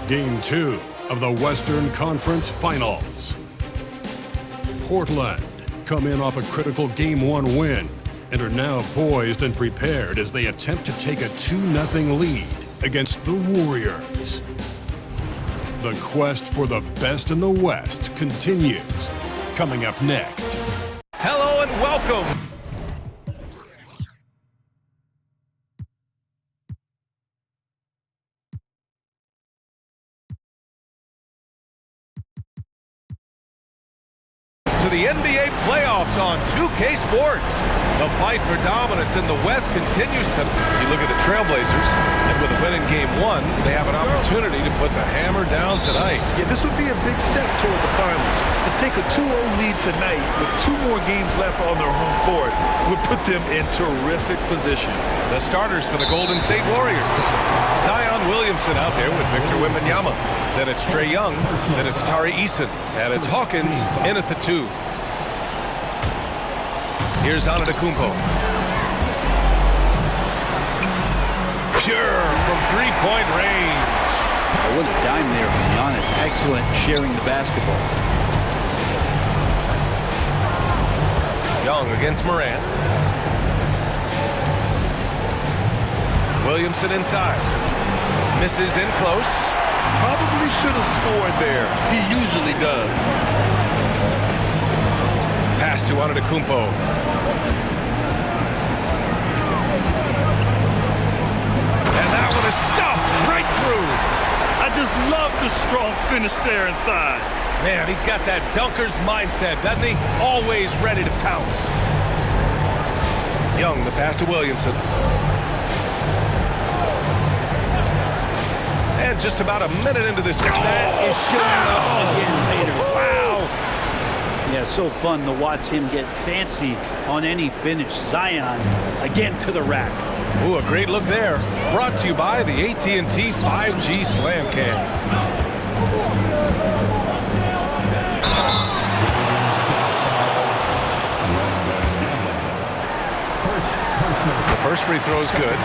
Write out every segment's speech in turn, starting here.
Game 2 of the Western Conference Finals. Portland come in off a critical Game 1 win and are now poised and prepared as they attempt to take a 2-0 lead against the Warriors. The quest for the best in the West continues. Coming up next. Hello and welcome. To the NBA playoffs on 2K Sports. The fight for dominance in the West continues. You look at the Trailblazers, and with a win in Game 1, they have an opportunity to put the hammer down tonight. Yeah, this would be a big step toward the finals. To take a 2-0 lead tonight with 2 more games left on their home court would put them in terrific position. The starters for the Golden State Warriors. Zion Williamson out there with Victor Wembanyama. Then it's Trae Young. Then it's Tari Eason. And it's Hawkins in at the 2. Here's Antetokounmpo. Pure from three-point range. Oh, what a dime there from Giannis. Excellent sharing the basketball. Young against Morant. Williamson inside. Misses in close. Probably should have scored there. He usually does. Pass to Antetokounmpo. And that one is stuffed right through. I just love the strong finish there inside. Man, he's got that dunker's mindset, doesn't he? Always ready to pounce. Young, the pass to Williamson. And just about a minute into this. That is showing up again later. Wow. Yeah, so fun to watch him get fancy on any finish. Zion again to the rack. Ooh, a great look there. Brought to you by the AT&T 5G Slam Cam. The first free throw is good.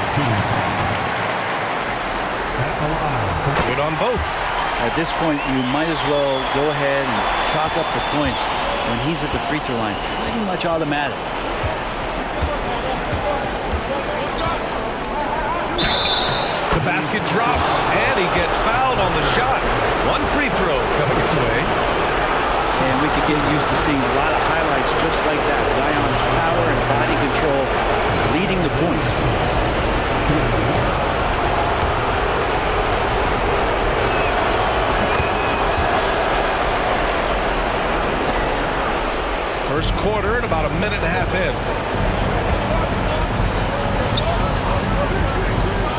Good on both. At this point, you might as well go ahead and chalk up the points when he's at the free throw line. Pretty much automatic. The basket drops, and he gets fouled on the shot. One free throw coming his way. And we could get used to seeing a lot of highlights just like that. Zion's power and body control leading the points. First quarter and about a minute and a half in.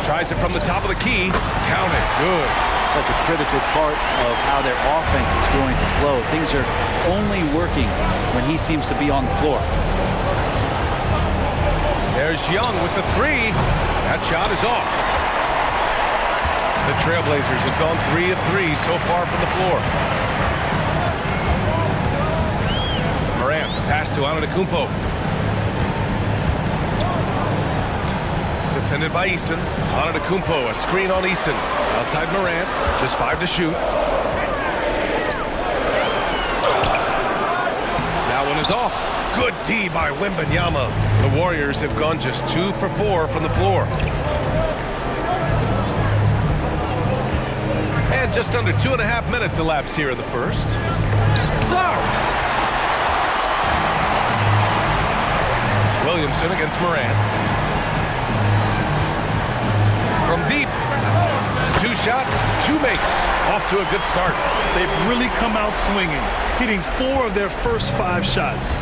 Tries it from the top of the key. Count it. Good. Such a critical part of how their offense is going to flow. Things are only working when he seems to be on the floor. There's Young with the 3. That shot is off. The Trailblazers have gone 3 of 3 so far from the floor. Morant, the pass to Antetokounmpo. Defended by Eason. Antetokounmpo, a screen on Eason. Outside Morant, just 5 to shoot. That one is off. Good D by Wembanyama. The Warriors have gone just 2 for 4 from the floor. And just under 2.5 minutes elapsed here in the first. Blocked! Williamson against Morant. From deep. 2 shots, 2 makes. Off to a good start. They've really come out swinging, hitting 4 of their first 5 shots.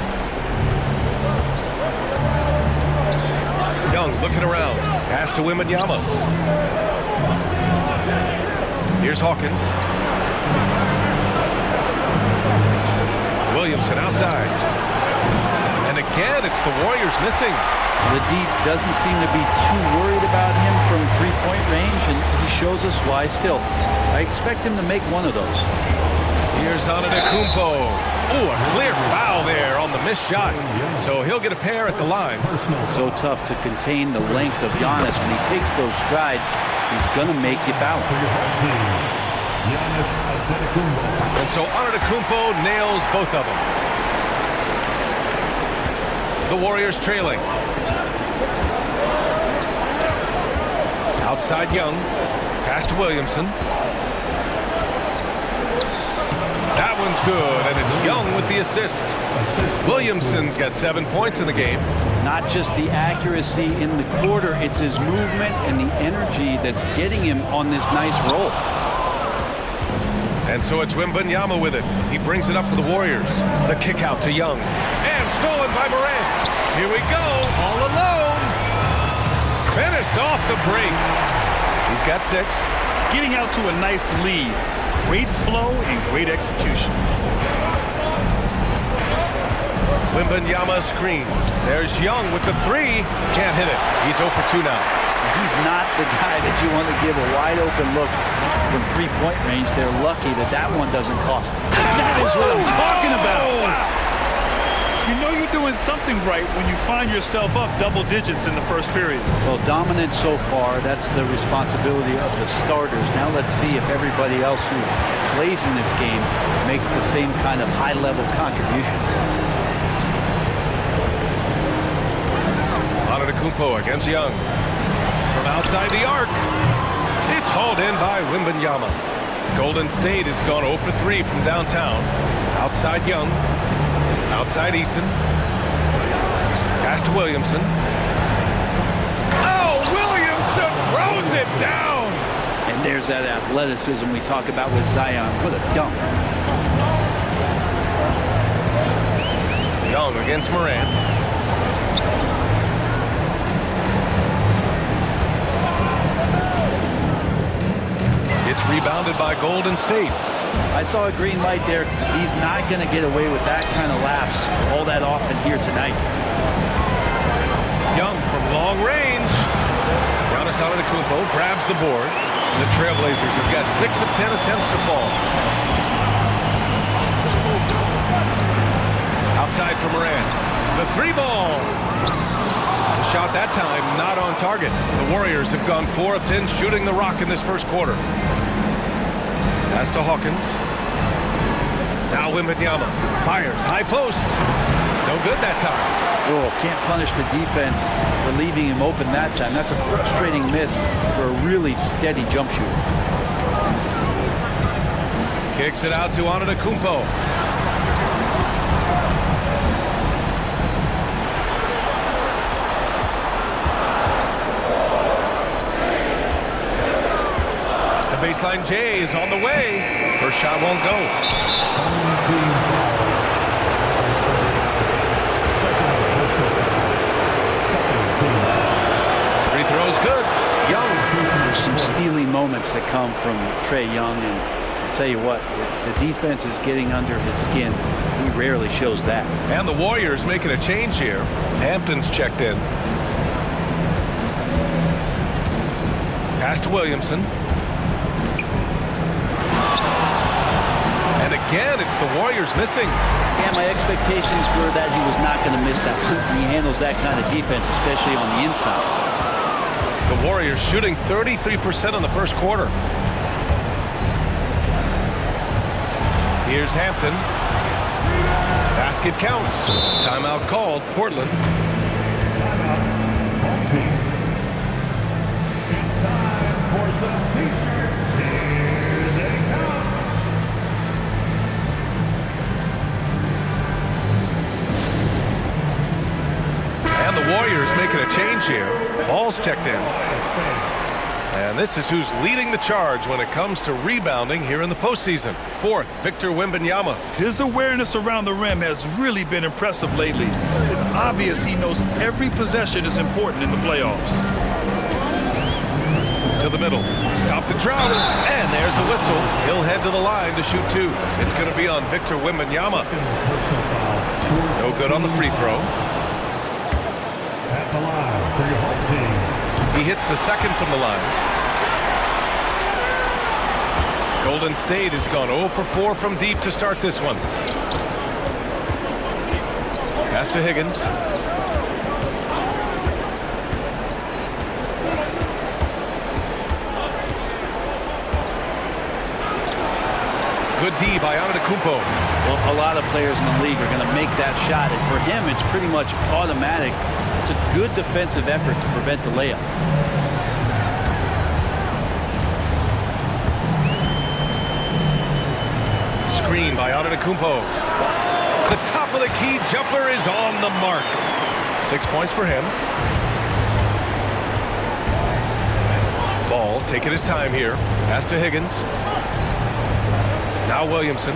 Young looking around. Pass to Wembanyama. Here's Hawkins. Williamson outside. And again, it's the Warriors missing. The D doesn't seem to be too worried about him from three-point range, and he shows us why still. I expect him to make one of those. Here's Antetokounmpo. Ooh, a clear foul there on the missed shot. So he'll get a pair at the line. So tough to contain the length of Giannis. When he takes those strides, he's going to make you foul. And so Antetokounmpo nails both of them. The Warriors trailing. Outside Young. Pass to Williamson. That one's good, and it's Young with the assist. Williamson's got 7 points in the game. Not just the accuracy in the quarter, it's his movement and the energy that's getting him on this nice roll. And so it's Wembanyama with it. He brings it up for the Warriors. The kick out to Young. And stolen by Morant. Here we go, all alone. Finished off the break. He's got 6. Getting out to a nice lead. Great flow and great execution. Wembanyama screen. There's Young with the 3. Can't hit it. He's 0 for 2 now. He's not the guy that you want to give a wide open look from three-point range. They're lucky that that one doesn't cost. That is what I'm talking about. Wow. You know you're doing something right when you find yourself up double digits in the first period. Well, dominant so far. That's the responsibility of the starters. Now let's see if everybody else who plays in this game makes the same kind of high-level contributions. Antetokounmpo against Young. From outside the arc. It's hauled in by Wembanyama. Golden State has gone 0 for 3 from downtown. Outside Young. Outside Eason. Pass to Williamson. Oh, Williamson throws it down. And there's that athleticism we talk about with Zion. What a dunk. Young against Morant. It's rebounded by Golden State. I saw a green light there. He's not going to get away with that kind of lapse all that often here tonight. Young from long range. Giannis Antetokounmpo grabs the board. The Trailblazers have got 6 of 10 attempts to fall. Outside for Morant. The 3-ball. The shot that time not on target. The Warriors have gone 4 of 10 shooting the rock in this first quarter. Pass to Hawkins. Now Wembanyama fires high post. No good that time. Oh, can't punish the defense for leaving him open that time. That's a frustrating miss for a really steady jump shooter. Kicks it out to Antetokounmpo. The baseline J is on the way. First shot won't go. Free throw's good. Young. There's some steely moments that come from Trae Young, and I'll tell you what, if the defense is getting under his skin, he rarely shows that. And the Warriors making a change here. Hampton's checked in. Pass to Williamson. And again, it's the Warriors missing. Yeah, my expectations were that he was not going to miss that. He handles that kind of defense, especially on the inside. The Warriors shooting 33% in the first quarter. Here's Hampton. Basket counts. Timeout called. Portland. It's time for some t-shirts. Here they come. And the Warriors making a change here. Ball's checked in. And this is who's leading the charge when it comes to rebounding here in the postseason. Fourth, Victor Wembanyama. His awareness around the rim has really been impressive lately. It's obvious he knows every possession is important in the playoffs. To the middle. Stop the drought. And there's a whistle. He'll head to the line to shoot 2. It's going to be on Victor Wembanyama. No good on the free throw. At the line for your home team. He hits the second from the line. Golden State has gone 0 for 4 from deep to start this one. Pass to Higgins. Good D by Antetokounmpo. Well, a lot of players in the league are going to make that shot, and for him, it's pretty much automatic. It's a good defensive effort to prevent the layup. Screen by Antetokounmpo. The top of the key jumper is on the mark. 6 points for him. Ball taking his time here. Pass to Higgins. Now Williamson.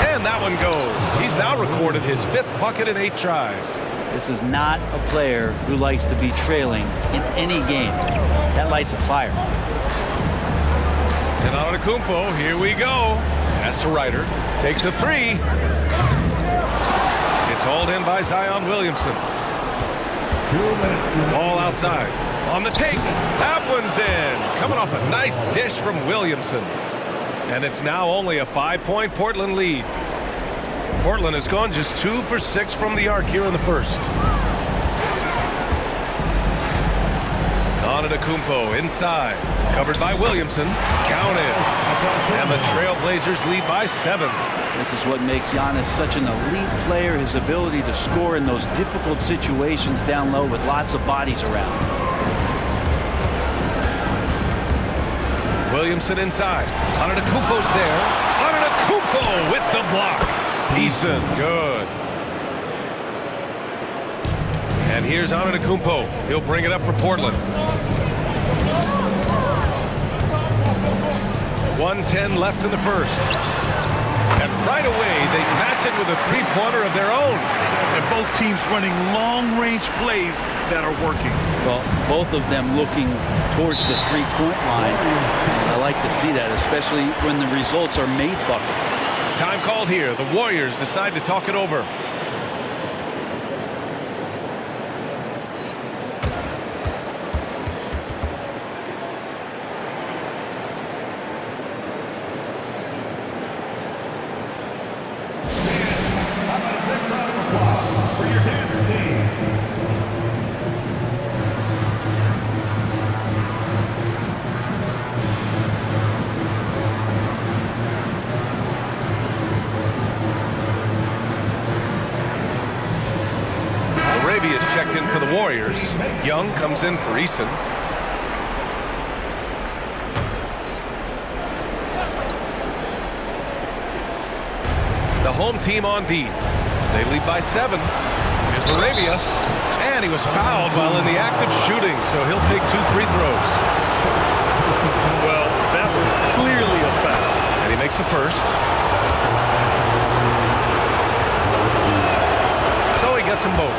And that one goes. He's now recorded his 5th bucket in 8 tries. This is not a player who likes to be trailing in any game. That lights a fire. And Antetokounmpo, here we go. Pass to Ryder. Takes a 3. It's hauled in by Zion Williamson. Ball outside. On the take. That one's in. Coming off a nice dish from Williamson. And it's now only a 5-point Portland lead. Portland has gone just 2 for 6 from the arc here in the first. Antetokounmpo inside. Covered by Williamson. Counted. And the Trailblazers lead by 7. This is what makes Giannis such an elite player, his ability to score in those difficult situations down low with lots of bodies around. Williamson inside. Antetokounmpo's there. Antetokounmpo with the block. Eason, good. And here's Antetokounmpo. He'll bring it up for Portland. 1:10 left in the first. And right away, they match it with a three-pointer of their own. And both teams running long-range plays that are working. Well, both of them looking towards the three-point line. And I like to see that, especially when the results are made buckets. Time called here. The Warriors decide to talk it over. Is checked in for the Warriors. Young comes in for Eason. The home team on D. They lead by 7. Here's Laravia. And he was fouled while in the act of shooting, so he'll take 2 free throws. Well, that was clearly a foul. And he makes the first. So he gets them both.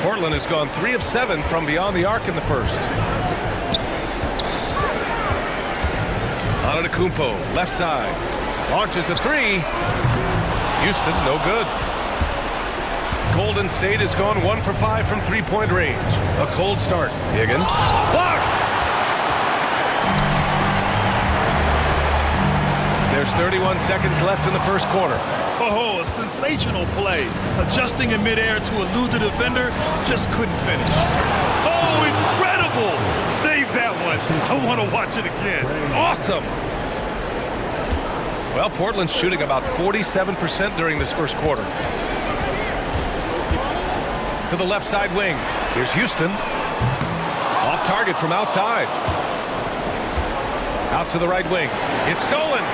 Portland has gone 3 of 7 from beyond the arc in the first. Antetokounmpo, left side. Launches a 3. Houston, no good. Golden State has gone 1 for 5 from three-point range. A cold start. Higgins. Blocked! There's 31 seconds left in the first quarter. Oh, a sensational play. Adjusting in midair to elude the defender, just couldn't finish. Oh, incredible! Save that one. I want to watch it again. Awesome! Well, Portland's shooting about 47% during this first quarter. To the left side wing. Here's Houston. Off target from outside. Out to the right wing. It's stolen.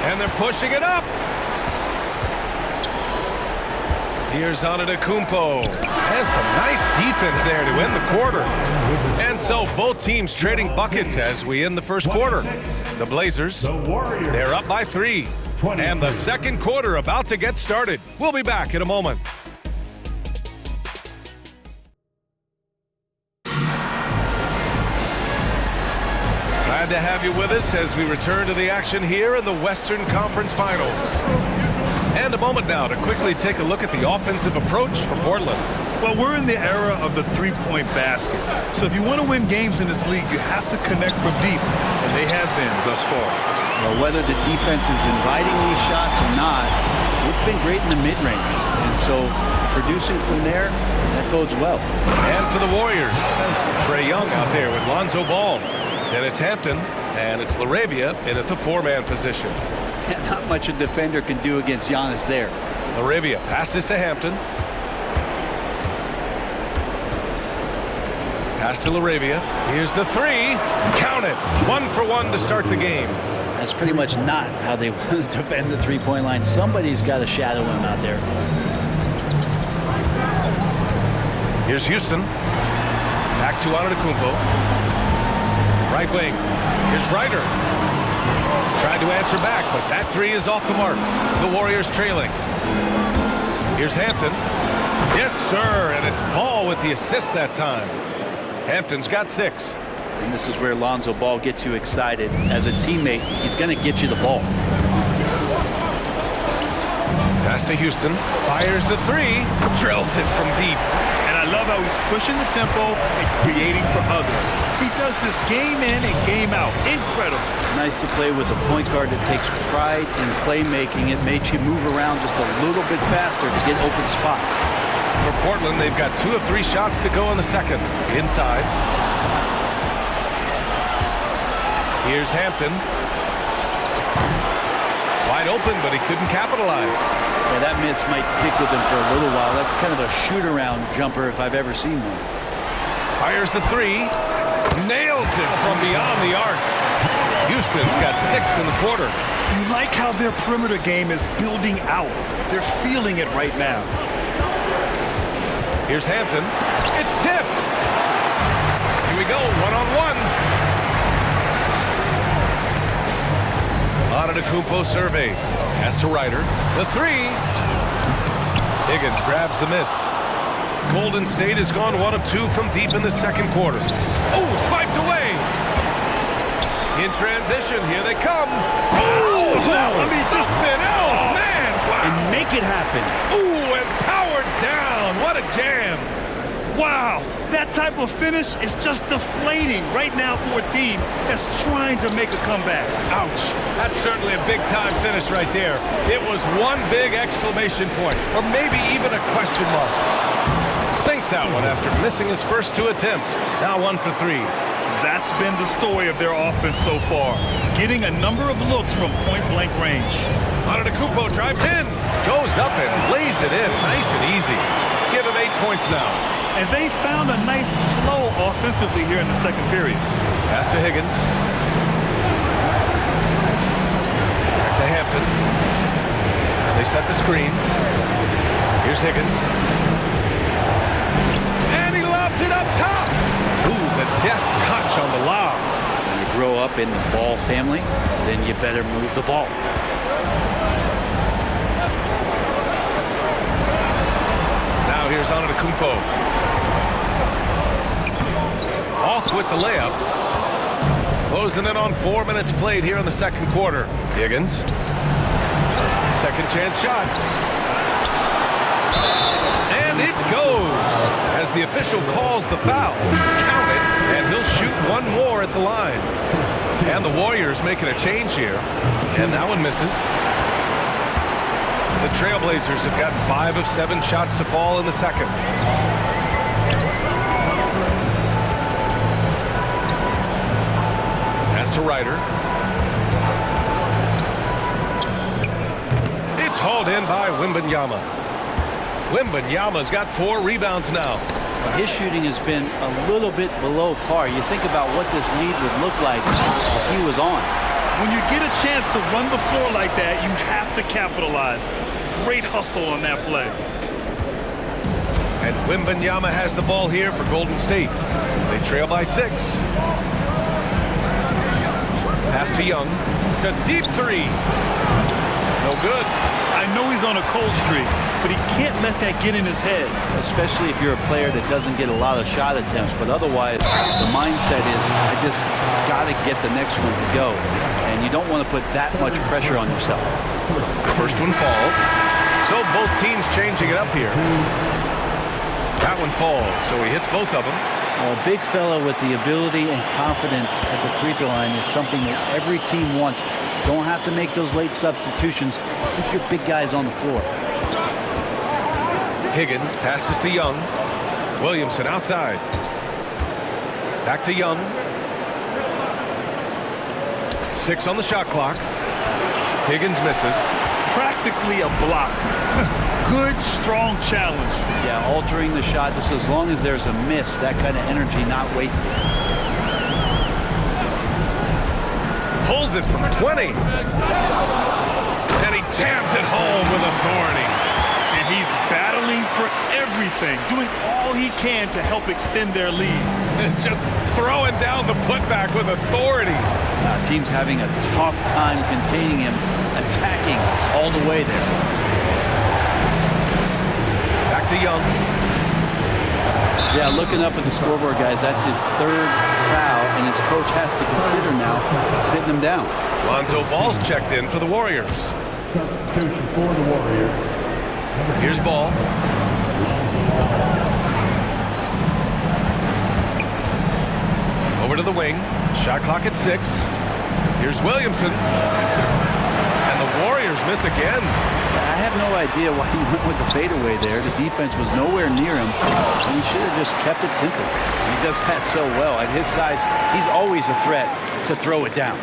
And they're pushing it up. Here's Antetokounmpo. And some nice defense there to end the quarter. And so both teams trading buckets as we end the first quarter. The Blazers, they're up by 3. And the second quarter about to get started. We'll be back in a moment. Glad to have you with us as we return to the action here in the Western Conference Finals. And a moment now to quickly take a look at the offensive approach for Portland. Well, we're in the era of the three-point basket. So if you want to win games in this league, you have to connect from deep. And they have been thus far. Well, whether the defense is inviting these shots or not, they've been great in the mid-range. And so for producing from there, that bodes well. And for the Warriors, Trae Young out there with Lonzo Ball. And it's Hampton, and it's LaRavia in at the 4-man position. Not much a defender can do against Giannis there. LaRavia passes to Hampton. Pass to LaRavia. Here's the 3. Count it. 1 for 1 to start the game. That's pretty much not how they want to defend the three-point line. Somebody's got to shadow him out there. Here's Houston. Back to Antetokounmpo. Right wing. Here's Ryder. Tried to answer back, but that 3 is off the mark. The Warriors trailing. Here's Hampton. Yes, sir, and it's Ball with the assist that time. Hampton's got 6. And this is where Lonzo Ball gets you excited. As a teammate, he's going to get you the ball. Pass to Houston. Fires the 3. Drills it from deep. And I love how he's pushing the tempo and creating for others. He does this game in and game out. Incredible. Nice to play with a point guard that takes pride in playmaking. It makes you move around just a little bit faster to get open spots. For Portland, they've got 2 of 3 shots to go in the second. Inside. Here's Hampton. Wide open, but he couldn't capitalize. Yeah, that miss might stick with him for a little while. That's kind of a shoot-around jumper if I've ever seen one. Fires the 3. Nails it from beyond the arc. Houston's got 6 in the quarter. You like how their perimeter game is building out. They're feeling it right now. Here's Hampton. It's tipped. Here we go, one-on-one. Antetokounmpo surveys. Pass to Ryder. The 3. Higgins grabs the miss. Golden State has gone 1 of 2 from deep in the second quarter. Oh, swiped away. In transition, here they come. Oh, I mean, just man. Wow. And make it happen. Ooh, and powered down. What a jam. Wow, that type of finish is just deflating right now for a team that's trying to make a comeback. Ouch. That's certainly a big-time finish right there. It was one big exclamation point, or maybe even a question mark. Sinks that one after missing his first 2 attempts. Now 1 for 3. That's been the story of their offense so far, getting a number of looks from point-blank range. Antetokounmpo drives in, goes up and lays it in, nice and easy. Give him 8 points now. And they found a nice flow offensively here in the second period. Pass to Higgins. Back to Hampton. They set the screen. Here's Higgins. And he lobs it up top. Ooh, the deft touch on the lob. When you grow up in the Ball family, then you better move the ball. Now here's Antetokounmpo. Off with the layup. Closing in on 4 minutes played here in the second quarter. Higgins. Second chance shot. And it goes as the official calls the foul. Count it, and he'll shoot 1 more at the line. And the Warriors making a change here. And that one misses. The Trailblazers have gotten 5 of 7 shots to fall in the second. To Ryder. It's hauled in by Wembanyama. Wembanyama's got 4 rebounds now. Well, his shooting has been a little bit below par. You think about what this lead would look like if he was on. When you get a chance to run the floor like that, you have to capitalize. Great hustle on that play. And Wembanyama has the ball here for Golden State. They trail by 6. Pass to Young. A deep 3. No good. I know he's on a cold streak, but he can't let that get in his head. Especially if you're a player that doesn't get a lot of shot attempts. But otherwise, the mindset is, I just got to get the next one to go. And you don't want to put that much pressure on yourself. The first one falls. So both teams changing it up here. That one falls, so he hits both of them. Well, a big fella with the ability and confidence at the free throw line is something that every team wants. Don't have to make those late substitutions. Keep your big guys on the floor. Higgins passes to Young. Williamson outside. Back to Young. 6 on the shot clock. Higgins misses. Practically a block. Good, strong challenge. Yeah, altering the shot just as long as there's a miss, that kind of energy not wasted. Pulls it from 20. And he jams it home with authority. And he's battling for everything, doing all he can to help extend their lead. Just throwing down the putback with authority. Team's having a tough time containing him, attacking all the way there. Back to Young. Yeah, looking up at the scoreboard, guys, that's his 3rd foul, and his coach has to consider now sitting him down. Lonzo Ball's checked in for the Warriors. Substitution for the Warriors. Here's Ball. Over to the wing. Shot clock at 6. Here's Williamson. And the Warriors miss again. I have no idea why he went with the fadeaway there. The defense was nowhere near him, and he should have just kept it simple. He does that so well. At his size, he's always a threat to throw it down.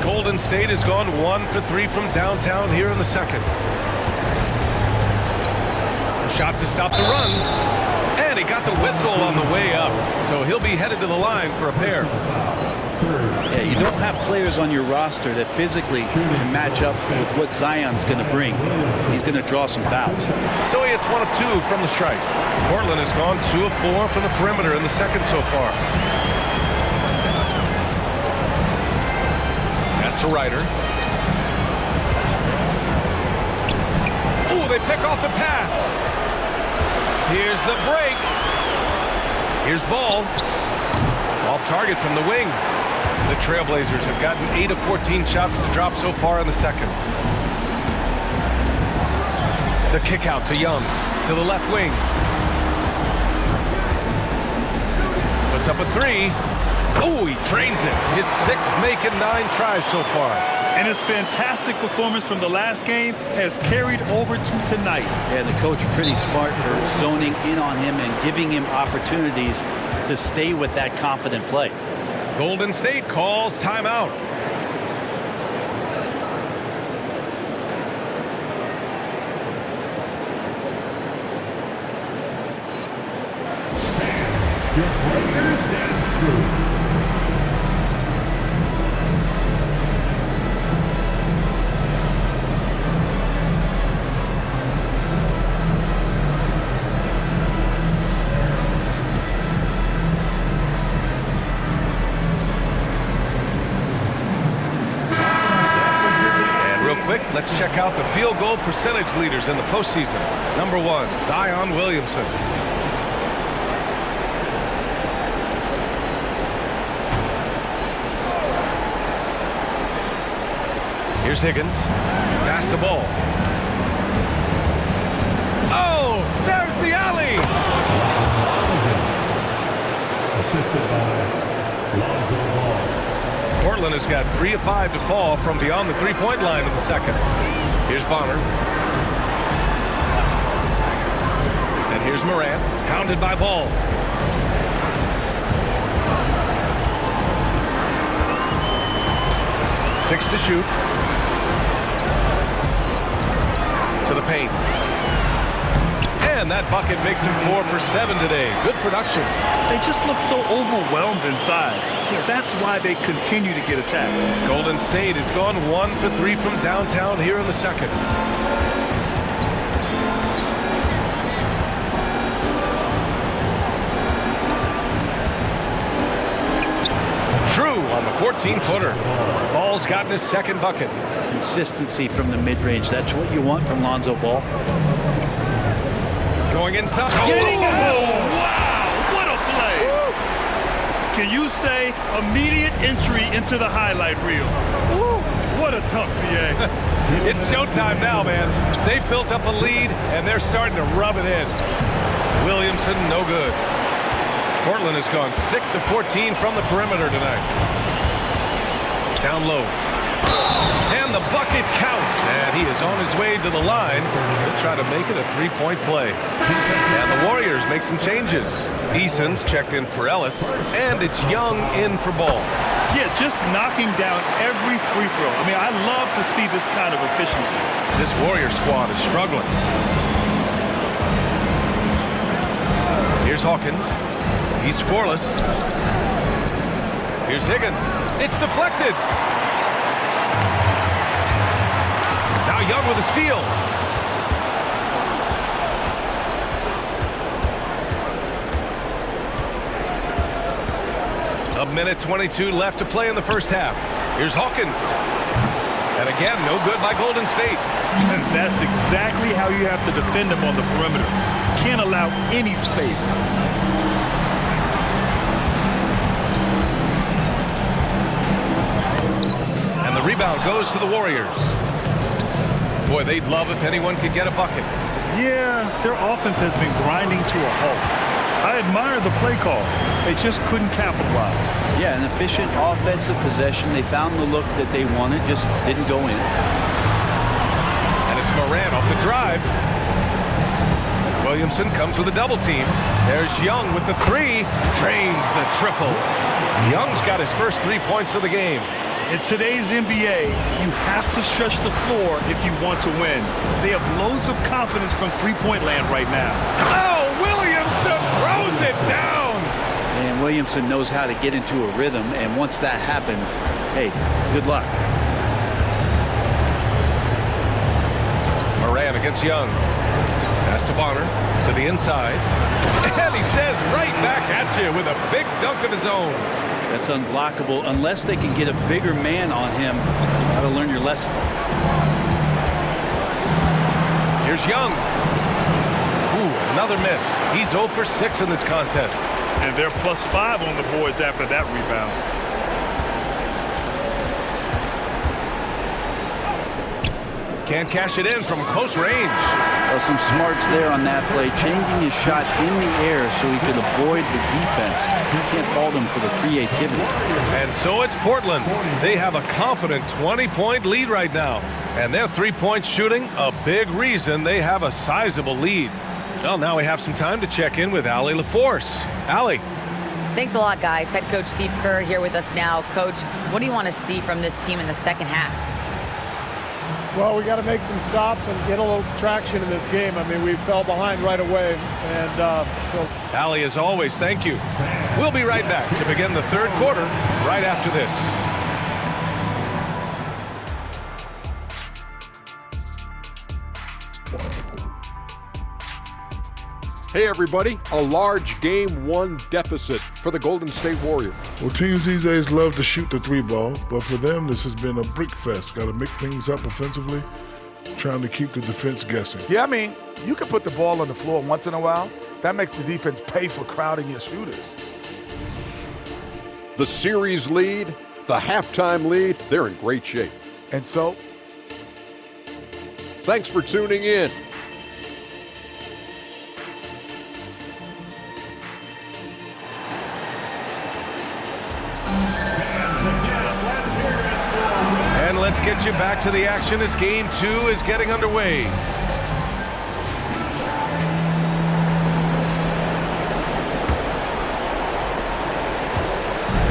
Golden State has gone 1 for 3 from downtown here in the second. Shot to stop the run. And he got the whistle on the way up. So he'll be headed to the line for a pair. Yeah, you don't have players on your roster that physically can match up with what Zion's going to bring. He's going to draw some fouls. So he hits 1 of 2 from the stripe. Portland has gone 2 of 4 from the perimeter in the second so far. Pass to Ryder. Ooh, they pick off the pass. Here's the break. Here's Ball. Off target from the wing. The Trailblazers have gotten 8 of 14 shots to drop so far in the second. The kick out to Young to the left wing. Puts up a 3. Oh, he drains it. His 6th make in 9 tries so far. And his fantastic performance from the last game has carried over to tonight. Yeah, the coach pretty smart for zoning in on him and giving him opportunities to stay with that confident play. Golden State calls timeout. Let's check out the field goal percentage leaders in the postseason. Number 1, Zion Williamson. Here's Higgins. Pass the ball. Oh, there's the alley. Assisted by Lonzo Ball. Portland has got 3 of 5 to fall from beyond the 3-point line in the second. Here's Bonner. And here's Morant, hounded by Ball. Six to shoot. To the paint. And that bucket makes him 4 for 7 today. Good production. They just look so overwhelmed inside. That's why they continue to get attacked. Golden State has gone 1 for 3 from downtown here in the second. True on the 14-footer. Ball's gotten his second bucket. Consistency from the mid-range. That's what you want from Lonzo Ball. Going inside. Oh, wow! What a play! Woo. Can you say immediate entry into the highlight reel? Woo. What a tough PA. It's showtime now, man. They've built up a lead, and they're starting to rub it in. Williamson, no good. Portland has gone 6 of 14 from the perimeter tonight. Down low. And the bucket counts, and he is on his way to the line to try to make it a three-point play. And the Warriors make some changes. Eason's checked in for Ellis, and it's Young in for Ball. Yeah, just knocking down every free throw. I mean, I love to see this kind of efficiency. This Warrior squad is struggling. Here's Hawkins. He's scoreless. Here's Higgins. It's deflected. Now Young with a steal. A minute 22 left to play in the first half. Here's Hawkins. And again, no good by Golden State. And that's exactly how you have to defend them on the perimeter. Can't allow any space. And the rebound goes to the Warriors. Boy, they'd love if anyone could get a bucket. Yeah, their offense has been grinding to a halt. I admire the play call. They just couldn't capitalize. Yeah, an efficient offensive possession. They found the look that they wanted, just didn't go in. And it's Moran off the drive. Williamson comes with a double team. There's Young with the three. Drains the triple. Young's got his first 3 points of the game. In today's NBA, you have to stretch the floor if you want to win. They have loads of confidence from three-point land right now. Oh, Williamson throws it down. And Williamson knows how to get into a rhythm, and once that happens, hey, good luck. Moran against Young. Pass to Bonner, to the inside. And he says right back at you with a big dunk of his own. That's unblockable unless they can get a bigger man on him. How to learn your lesson. Here's Young. Ooh, another miss. He's 0 for 6 in this contest. And they're +5 on the boards after that rebound. Can't cash it in from close range. Well, some smarts there on that play, changing his shot in the air so he could avoid the defense. He can't fault him for the creativity. And so it's Portland. They have a confident 20-point lead right now. And their three-point shooting, a big reason they have a sizable lead. Well, now we have some time to check in with Allie LaForce. Allie. Thanks a lot, guys. Head coach Steve Kerr here with us now. Coach, what do you want to see from this team in the second half? Well, we got to make some stops and get a little traction in this game. I mean, we fell behind right away, and so. Allie, as always, thank you. We'll be right back to begin the third quarter right after this. Hey everybody, a large Game 1 deficit for the Golden State Warriors. Well, teams these days love to shoot the three ball, but for them this has been a brick fest. Got to make things up offensively, trying to keep the defense guessing. Yeah, I mean, you can put the ball on the floor once in a while. That makes the defense pay for crowding your shooters. The series lead, the halftime lead, they're in great shape. And so, thanks for tuning in. And let's get you back to the action as Game 2 is getting underway.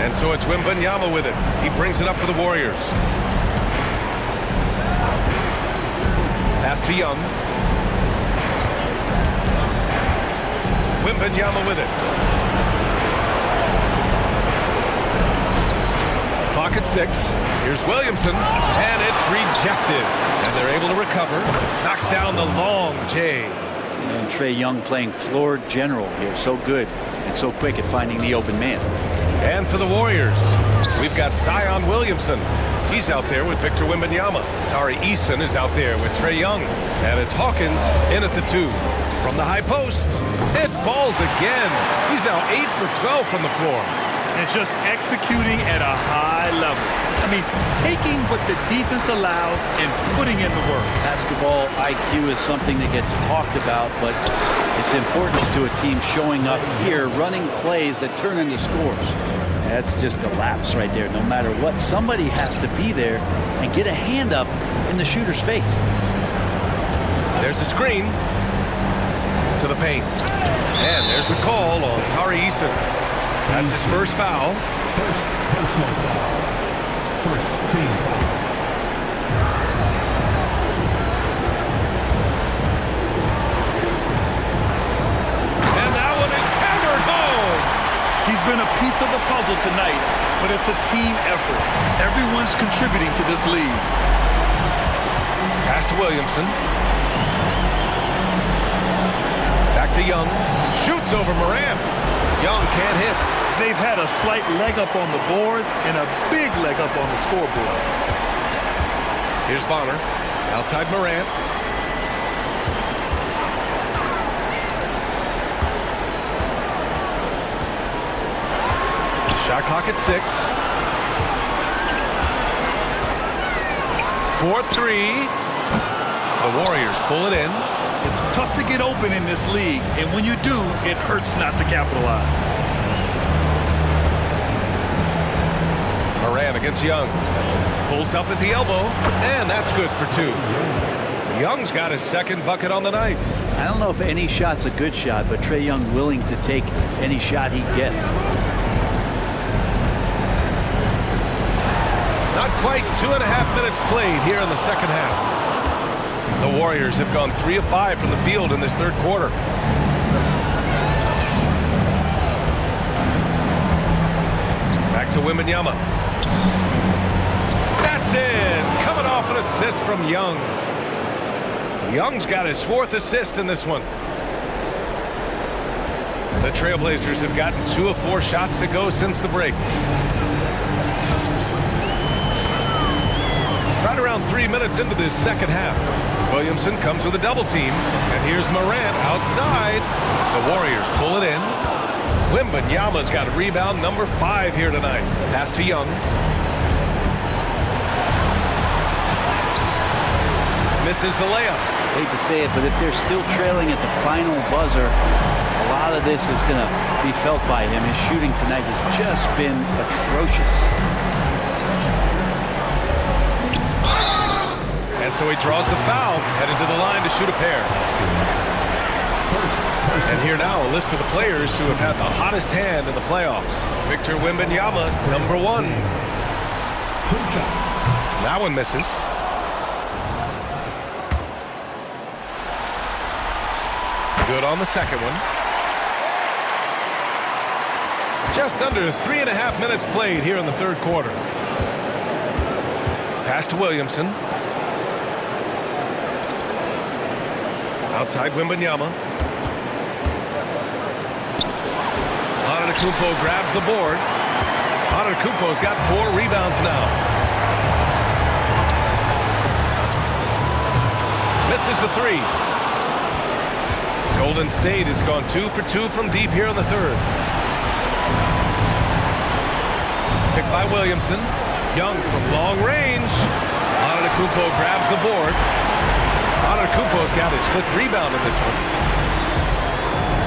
And so it's Wembanyama with it. He brings it up for the Warriors. Pass to Young. Wembanyama with it. Clock at 6. Here's Williamson, and it's rejected. And they're able to recover. Knocks down the long J. And Trae Young playing floor general here. So good and so quick at finding the open man. And for the Warriors, we've got Zion Williamson. He's out there with Victor Wembanyama. Tari Eason is out there with Trae Young. And it's Hawkins in at the 2. From the high post, it falls again. He's now 8 for 12 from the floor. And just executing at a high level. I mean, taking what the defense allows and putting in the work. Basketball IQ is something that gets talked about, but its importance to a team showing up here, running plays that turn into scores. That's just a lapse right there. No matter what, somebody has to be there and get a hand up in the shooter's face. There's a screen to the paint. And there's the call on Tari Eason. That's his first foul. First personal foul. First team foul. And that one is hammered home. He's been a piece of the puzzle tonight, but it's a team effort. Everyone's contributing to this lead. Pass to Williamson. Back to Young. Shoots over Morant. Young can't hit. They've had a slight leg up on the boards and a big leg up on the scoreboard. Here's Bonner. Outside Morant. Shot clock at 6. 4-3. The Warriors pull it in. It's tough to get open in this league, and when you do, it hurts not to capitalize. Morant against Young. Pulls up at the elbow, and that's good for 2. Young's got his second bucket on the night. I don't know if any shot's a good shot, but Trae Young willing to take any shot he gets. Not quite 2.5 minutes played here in the second half. The Warriors have gone 3 of 5 from the field in this third quarter. Back to Wembanyama. That's in. Coming off an assist from Young. Young's got his 4th assist in this one. The Trailblazers have gotten 2 of 4 shots to go since the break. Right around 3 minutes into this second half. Williamson comes with a double team, and here's Morant outside. The Warriors pull it in. Wembanyama's got rebound number 5 here tonight. Pass to Young. Misses the layup. Hate to say it, but if they're still trailing at the final buzzer, a lot of this is going to be felt by him. His shooting tonight has just been atrocious. And so he draws the foul, headed to the line to shoot a pair. And here now, a list of the players who have had the hottest hand in the playoffs. Victor Wembanyama, number 1. That one misses. Good on the second one. Just under 3.5 minutes played here in the third quarter. Pass to Williamson. Outside Wembanyama. Antetokounmpo grabs the board. Antetokounmpo's got 4 rebounds now. Misses the 3. Golden State has gone 2 for 2 from deep here in the third. Picked by Williamson. Young from long range. Antetokounmpo grabs the board. Antetokounmpo's got his 5th rebound in this one.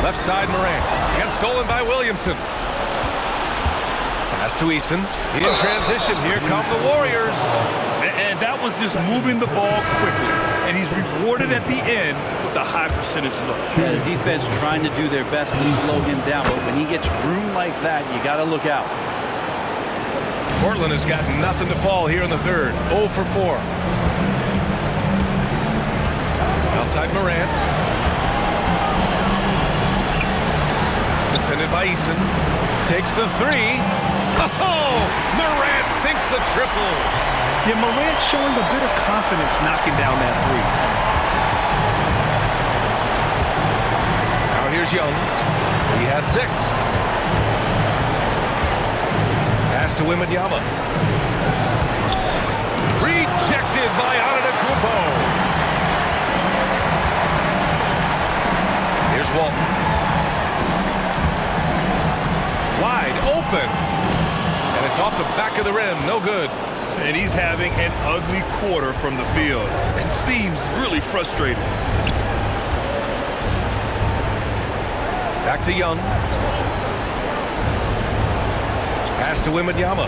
Left side Morant. And stolen by Williamson. Pass to Eason. In transition. Here come the Warriors. And that was just moving the ball quickly. And he's rewarded at the end with a high percentage look. Yeah, the defense trying to do their best to slow him down, but when he gets room like that, you got to look out. Portland has got nothing to fall here in the third. 0 for 4. Outside Morant. Defended by Eason. Takes the 3. Oh! Morant sinks the triple. Yeah, Morant showing a bit of confidence knocking down that 3. Now here's Young. He has 6. Pass to Wembanyama. Rejected by Antetokounmpo. Here's Walton. Wide open. And it's off the back of the rim. No good. And he's having an ugly quarter from the field. It seems really frustrating. Back to Young. Pass to Wembanyama.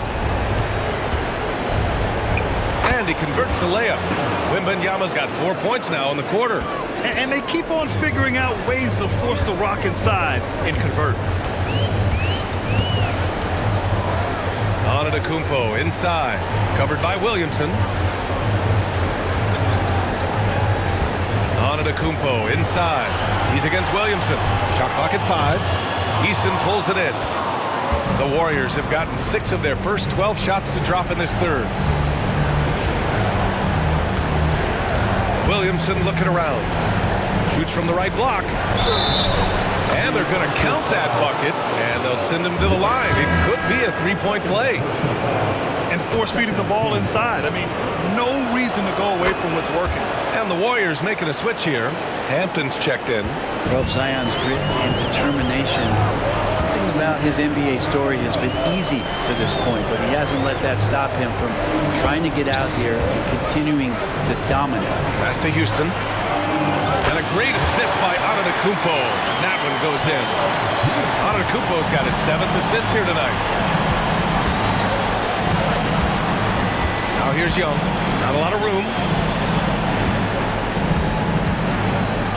And he converts the layup. Wembanyama's got 4 points now in the quarter. And they keep on figuring out ways to force the Rock inside and convert. Antetokounmpo inside. Covered by Williamson. Antetokounmpo inside. He's against Williamson. Shot clock at 5. Eason pulls it in. The Warriors have gotten 6 of their first 12 shots to drop in this third. Williamson looking around. Shoots from the right block. And they're going to count that bucket, and they'll send him to the line. It could be a three-point play. And force-feeding the ball inside. I mean, no reason to go away from what's working. And the Warriors making a switch here. Hampton's checked in. Well, Zion's grit and determination. Nothing about his NBA story has been easy to this point, but he hasn't let that stop him from trying to get out here and continuing to dominate. Pass to Houston. And a great assist by Antetokounmpo. That one goes in. Antetokounmpo's got his 7th assist here tonight. Now here's Young. Not a lot of room.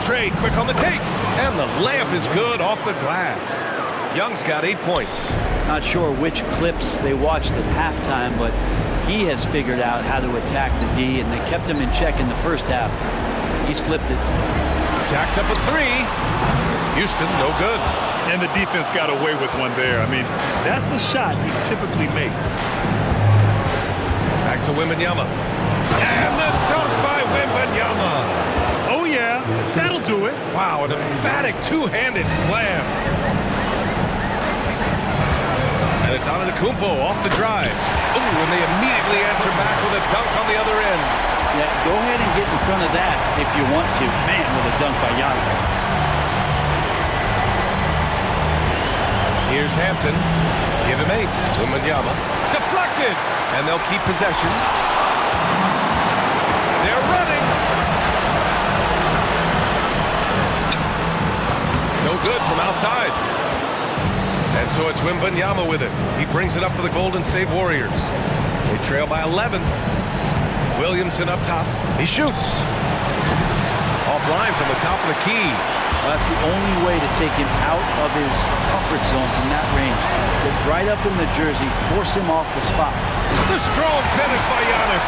Trey quick on the take. And the layup is good off the glass. Young's got 8 points. Not sure which clips they watched at halftime, but he has figured out how to attack the D, and they kept him in check in the first half. He's flipped it. Jacks up a 3. Houston, no good. And the defense got away with one there. I mean, that's a shot he typically makes. Back to Wembanyama. And the dunk by Wembanyama. Oh, yeah. That'll do it. Wow, an emphatic two-handed slam. And it's Antetokounmpo off the drive. Ooh, and they immediately answer back with a dunk on the other end. Yeah, go ahead and get in front of that if you want to. Man, with a dunk by Giannis. Here's Hampton. Give him 8. Wembanyama. Deflected. And they'll keep possession. They're running. No good from outside. And so it's Wembanyama with it. He brings it up for the Golden State Warriors. They trail by 11. Williamson up top. He shoots. Offline from the top of the key. Well, that's the only way to take him out of his comfort zone from that range. Get right up in the jersey, force him off the spot. The strong finish by Giannis.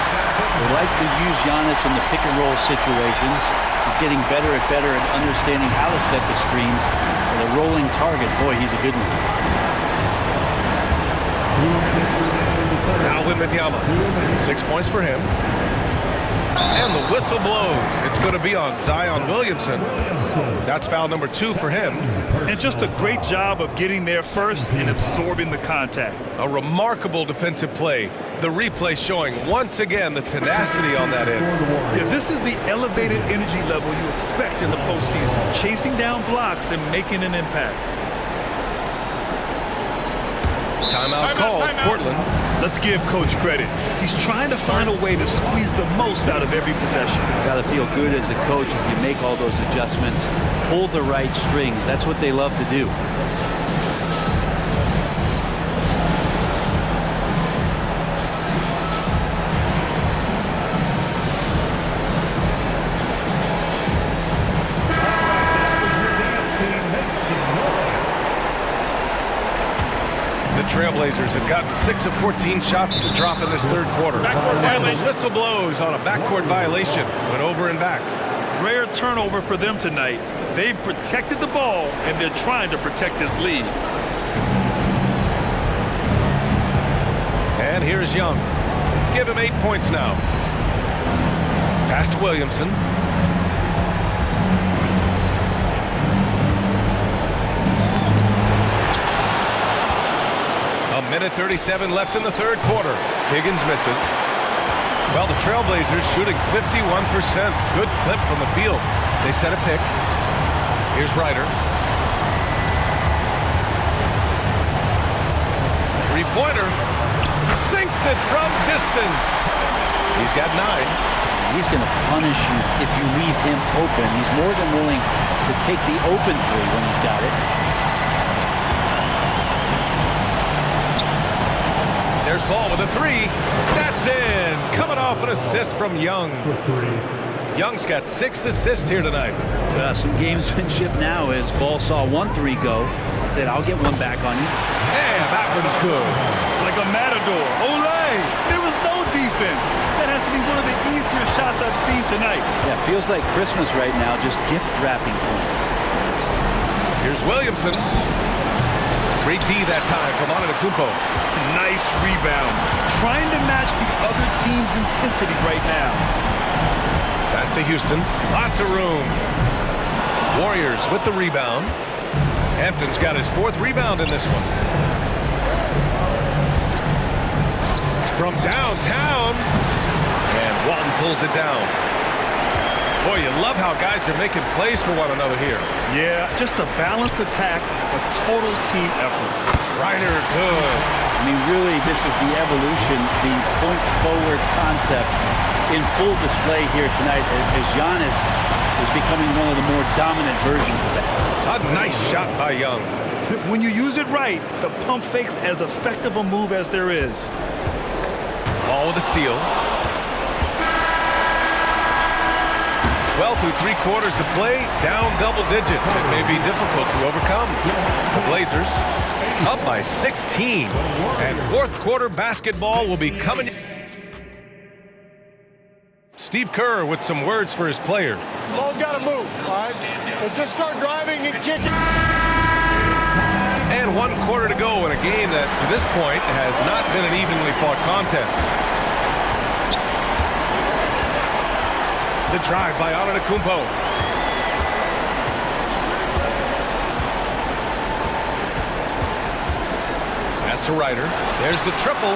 They like to use Giannis in the pick-and-roll situations. He's getting better at understanding how to set the screens. With a rolling target, boy, he's a good one. Now Wembanyama. 6 points for him. And the whistle blows. It's going to be on Zion Williamson. That's foul number 2 for him. And just a great job of getting there first and absorbing the contact. A remarkable defensive play. The replay showing once again the tenacity on that end. Yeah, this is the elevated energy level you expect in the postseason. Chasing down blocks and making an impact. Timeout called, Portland. Let's give Coach credit. He's trying to find a way to squeeze the most out of every possession. Got to feel good as a coach if you make all those adjustments, pull the right strings. That's what they love to do. Trailblazers have gotten 6 of 14 shots to drop in this third quarter. And the whistle blows on a backcourt violation. Went over and back. Rare turnover for them tonight. They've protected the ball, and they're trying to protect this lead. And here's Young. Give him 8 points now. Pass to Williamson. A minute 37 left in the third quarter. Higgins misses. Well, the Trailblazers shooting 51%. Good clip from the field. They set a pick. Here's Ryder. Three-pointer. Sinks it from distance. He's got 9. He's going to punish you if you leave him open. He's more than willing to take the open three when he's got it. There's Ball with a three. That's in. Coming off an assist from Young. Young's got 6 assists here tonight. Some gamesmanship now as Ball saw 1-3 go. He said, I'll get one back on you. And that one's good. Like a matador. Olay! There was no defense. That has to be one of the easier shots I've seen tonight. Yeah, feels like Christmas right now, just gift wrapping points. Here's Williamson. Great D that time from Antetokounmpo. Nice rebound. Trying to match the other team's intensity right now. Pass to Houston. Lots of room. Warriors with the rebound. Hampton's got his 4th rebound in this one. From downtown. And Walton pulls it down. Boy, you love how guys are making plays for one another here. Yeah, just a balanced attack, a total team effort. Ryder, good. I mean, really, this is the evolution, the point-forward concept in full display here tonight as Giannis is becoming one of the more dominant versions of that. A nice shot by Young. When you use it right, the pump fake's as effective a move as there is. Ball with a steal. Well, through 3 quarters of play, down double digits. It may be difficult to overcome. The Blazers up by 16. And 4th quarter basketball will be coming. Steve Kerr with some words for his players. Ball's got to move, all right? Let's just start driving and kicking. And 1 quarter to go in a game that, to this point, has not been an evenly fought contest. The drive by Antetokounmpo. Pass to Ryder. There's the triple.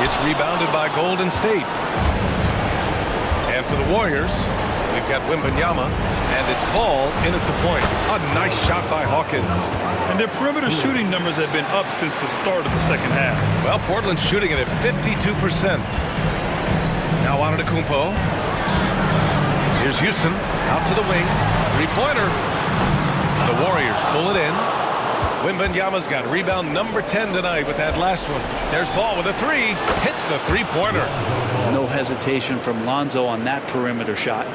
It's rebounded by Golden State. And for the Warriors, we've got Wembanyama, and it's Ball in at the point. A nice shot by Hawkins. And their perimeter shooting numbers have been up since the start of the second half. Well, Portland's shooting it at 52%. Now Antetokounmpo. Here's Houston, out to the wing, 3-pointer. The Warriors pull it in. Wembanyama's got rebound number 10 tonight with that last one. There's Ball with a 3, hits the 3-pointer. No hesitation from Lonzo on that perimeter shot.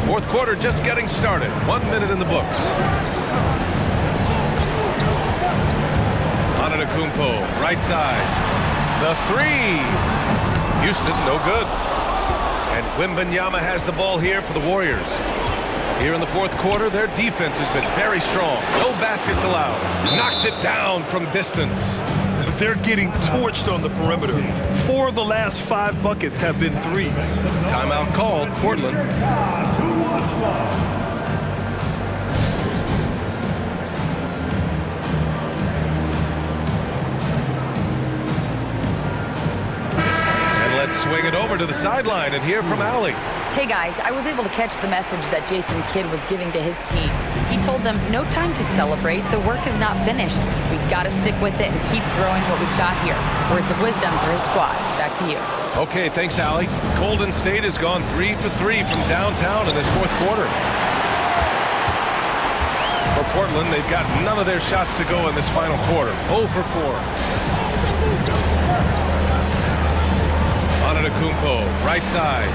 4th quarter just getting started. 1 minute in the books. Antetokounmpo, right side. The 3. Houston, no good. And Wembanyama has the ball here for the Warriors. Here in the 4th quarter, their defense has been very strong. No baskets allowed. Knocks it down from distance. They're getting torched on the perimeter. 4 of the last 5 buckets have been threes. Timeout called, Portland. Swing it over to the sideline and hear from Allie. Hey guys, I was able to catch the message that Jason Kidd was giving to his team. He told them no time to celebrate. The work is not finished. We've got to stick with it and keep growing what we've got here. Words of wisdom for his squad. Back to you. Okay, thanks, Allie. Golden State has gone 3 for 3 from downtown in this 4th quarter. For Portland, they've got none of their shots to go in this final quarter. 0 for 4. Antetokounmpo, right side.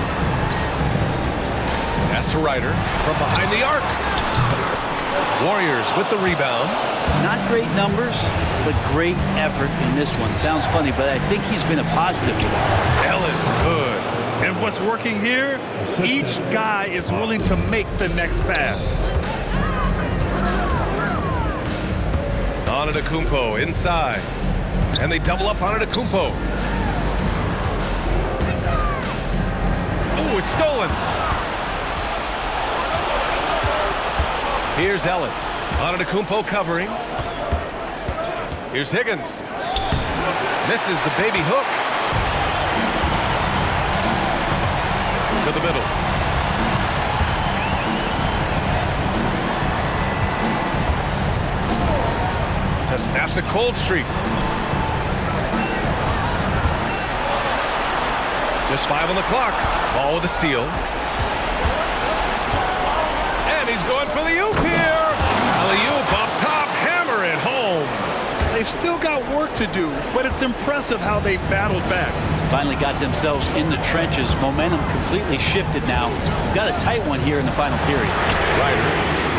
Pass to Ryder from behind the arc. Warriors with the rebound. Not great numbers, but great effort in this one. Sounds funny, but I think he's been a positive for them. Ellis, good. And what's working here, each guy is willing to make the next pass. Antetokounmpo inside. And they double up Antetokounmpo. Oh, it's stolen. Here's Ellis. Antetokounmpo covering. Here's Higgins. Misses the baby hook. To the middle. To snap the cold streak. Just 5 on the clock. Ball with a steal. And he's going for the oop here. Alley-oop up top. Hammer it home. still got work to do, but it's impressive how they battled back. Finally got themselves in the trenches. Momentum completely shifted now. We've got a tight one here in the final period. Ryder.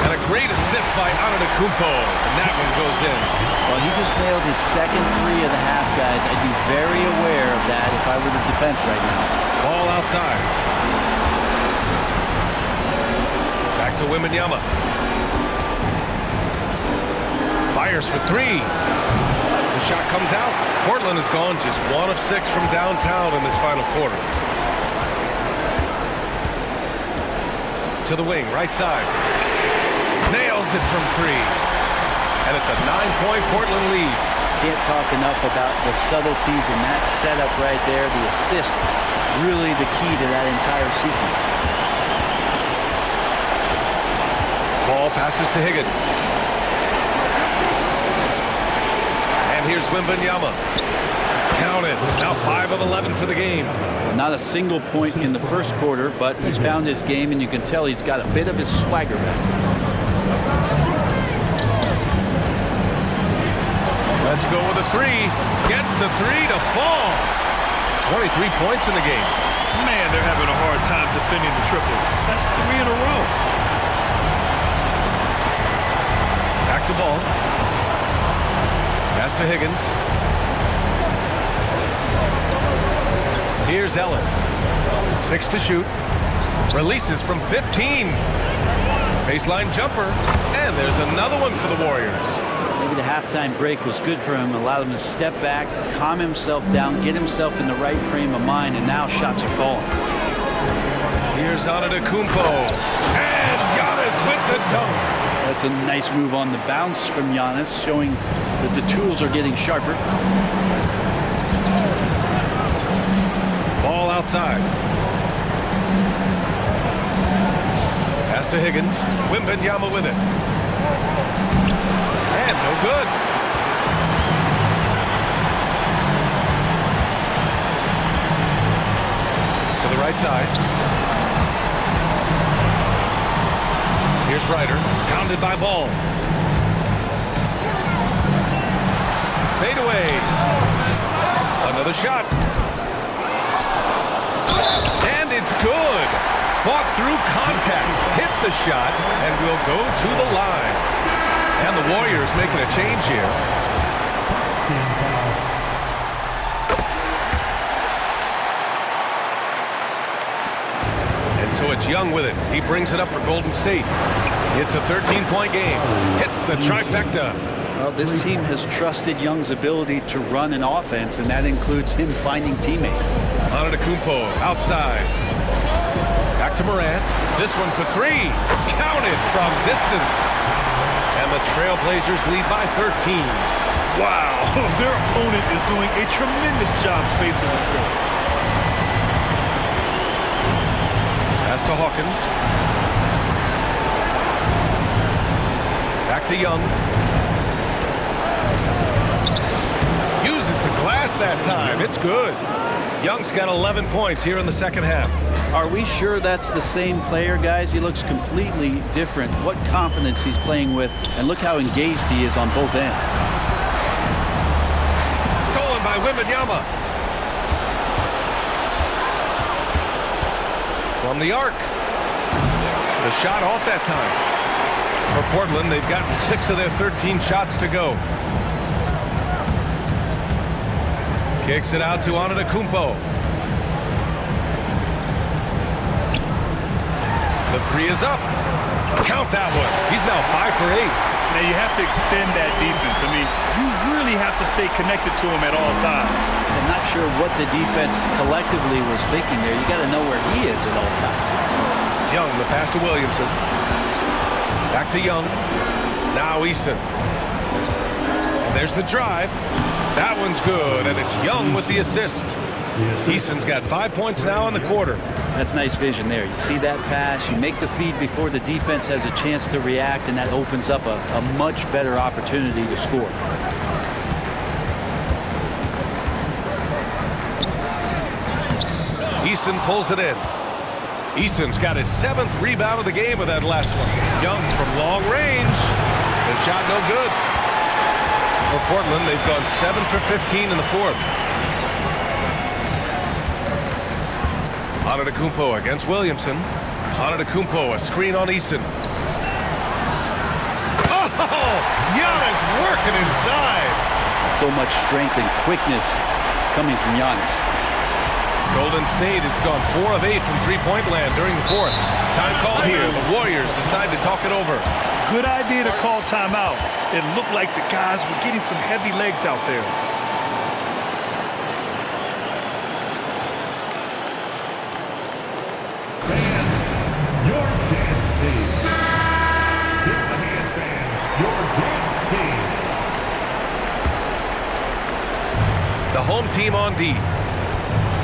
And a great assist by Antetokounmpo. And that one goes in. Well, he just nailed his second three of the half, guys. I'd be very aware of that if I were the defense right now. Ball outside. Back to Wembanyama. Fires for three. The shot comes out. Portland has gone just 1 of 6 from downtown in this final quarter. To the wing, right side. Nails it from 3. And it's a 9-point Portland lead. Can't talk enough about the subtleties in that setup right there. The assist, really the key to that entire sequence. Ball passes to Higgins. And here's Wembanyama. Counted. Now 5 of 11 for the game. Not a single point in the first quarter, but he's found his game, and you can tell he's got a bit of his swagger back. Let's go with a 3. Gets the 3 to fall. 23 points in the game. Man, they're having a hard time defending the triple. That's 3 in a row. Back to ball. Pass to Higgins. Here's Ellis. 6 to shoot. Releases from 15. Baseline jumper. And there's another one for the Warriors. Maybe the halftime break was good for him. Allowed him to step back, calm himself down, get himself in the right frame of mind, and now shots are falling. Here's Antetokounmpo. And Giannis with the dunk. That's a nice move on the bounce from Giannis, showing that the tools are getting sharper. Ball outside. Pass to Higgins. Wembanyama with it. And no good. To the right side. Here's Ryder. Pounded by Ball. Fade away. Another shot. And it's good. Fought through contact. Hit the shot and will go to the line. And the Warriors making a change here. And so it's Young with it. He brings it up for Golden State. It's a 13-point game. Hits the trifecta. Well, this team has trusted Young's ability to run an offense, and that includes him finding teammates. Antetokounmpo outside. Back to Morant. This one for 3. Counted from distance. And the Trailblazers lead by 13. Wow, their opponent is doing a tremendous job spacing the floor. Pass to Hawkins. Back to Young. Uses the glass that time. It's good. Young's got 11 points here in the second half. Are we sure that's the same player, guys? He looks completely different. What confidence he's playing with, and look how engaged he is on both ends. Stolen by Wembanyama. From the arc. The shot off that time. For Portland, they've gotten 6 of their 13 shots to go. Kicks it out to Antetokounmpo. The 3 is up. Count that one. He's now 5 for 8. Now you have to extend that defense. I mean, you really have to stay connected to him at all times. I'm not sure what the defense collectively was thinking there. You got to know where he is at all times. Young, the pass to Williamson. Back to Young. Now Easton. And there's the drive. That one's good, and it's Young with the assist. Easton's got 5 points now in the quarter. That's nice vision there. You see that pass, you make the feed before the defense has a chance to react, and that opens up a much better opportunity to score. Easton pulls it in. Easton's got his 7th rebound of the game with that last one. Young from long range. The shot no good. For Portland, they've gone 7 for 15 in the fourth. Antetokounmpo against Williamson. Antetokounmpo, a screen on Easton. Oh, Giannis working inside. So much strength and quickness coming from Giannis. Golden State has gone 4 of 8 from three-point land during the fourth. Time called here. The Warriors decide to talk it over. Good idea to call timeout. It looked like the guys were getting some heavy legs out there. Your dance team. Give the hand fans your dance team. The home team on D.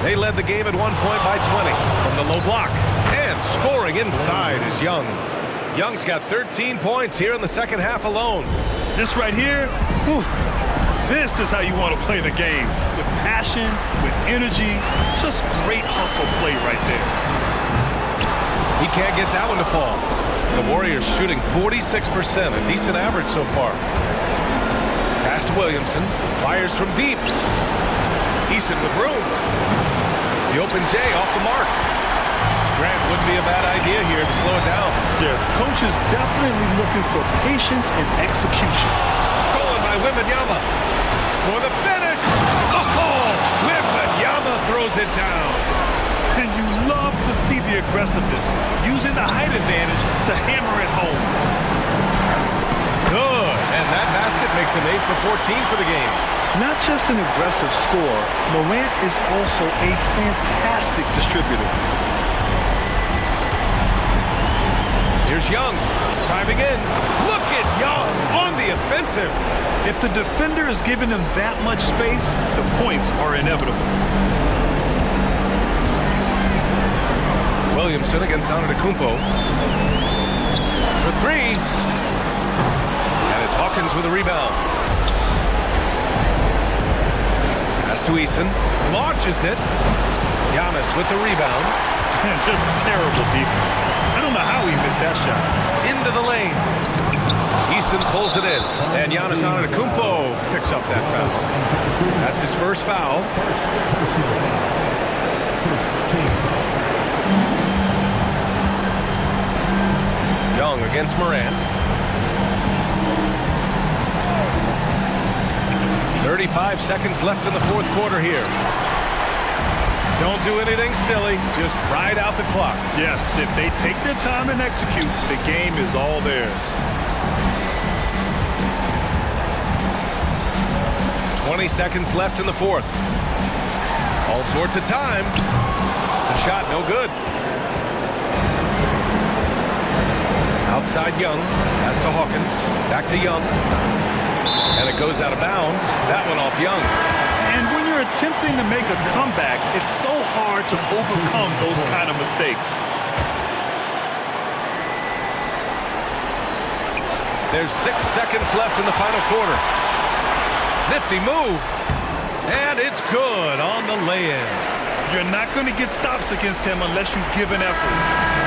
They led the game at one point by 20 from the low block. And scoring inside is Young. Young's got 13 points here in the second half alone. This right here, whew, this is how you want to play the game. With passion, with energy, just great hustle play right there. He can't get that one to fall. The Warriors shooting 46%, a decent average so far. Pass to Williamson, fires from deep. Easton with room. The open J off the mark. Grant wouldn't be a bad idea here to slow it down. Yeah, coach is definitely looking for patience and execution. Stolen by Wembanyama. For the finish. Oh, Wembanyama throws it down. And you love to see the aggressiveness, using the height advantage to hammer it home. Good, and that basket makes him 8 for 14 for the game. Not just an aggressive scorer, Morant is also a fantastic distributor. Here's Young, driving in. Look at Young on the offensive. If the defender is giving him that much space, the points are inevitable. Williamson against Antetokounmpo. For three. And it's Hawkins with a rebound. Pass to Easton. Launches it. Giannis with the rebound. Just terrible defense. I don't know how he missed that shot. Into the lane. Easton pulls it in. And Giannis Antetokounmpo picks up that foul. That's his first foul. Young against Morant. 35 seconds left in the fourth quarter here. Don't do anything silly. Just ride out the clock. Yes, if they take their time and execute, the game is all theirs. 20 seconds left in the fourth. All sorts of time. The shot no good. Outside Young. Pass to Hawkins. Back to Young. And it goes out of bounds. That one off Young. And when you're attempting to make a comeback, it's so hard to overcome those kind of mistakes. There's 6 seconds left in the final quarter. Nifty move. And it's good on the lay-in. You're not going to get stops against him unless you give an effort.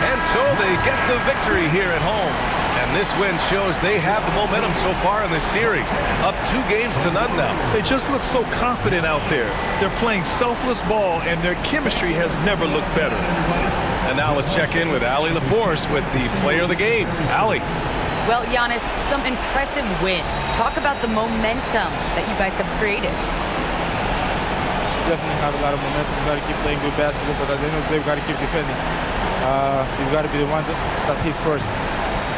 And so they get the victory here at home. And this win shows they have the momentum so far in this series. Up 2 games to none now. They just look so confident out there. They're playing selfless ball, and their chemistry has never looked better. And now let's check in with Allie LaForce with the player of the game. Allie. Well, Giannis, some impressive wins. Talk about the momentum that you guys have created. Definitely have a lot of momentum. We've got to keep playing good basketball, but at the end of the day, we've got to keep defending. You've got to be the one that hits first.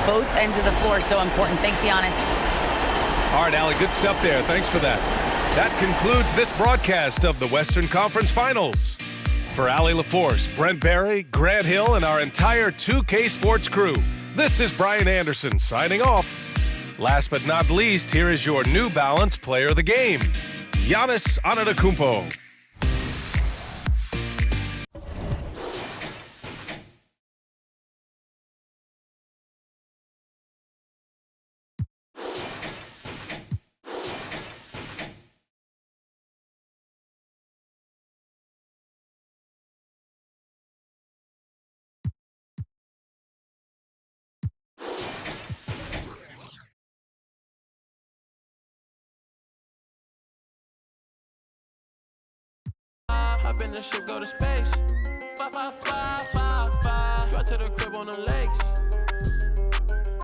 Both ends of the floor so important. Thanks, Giannis. All right, Allie, good stuff there. Thanks for that. That concludes this broadcast of the Western Conference Finals. For Allie LaForce, Brent Barry, Grant Hill, and our entire 2K Sports crew, this is Brian Anderson signing off. Last but not least, here is your New Balance player of the game, Giannis Antetokounmpo. hop in the ship, go to space. 5, 5, 5, 5, 5. Drive to the crib on the lakes.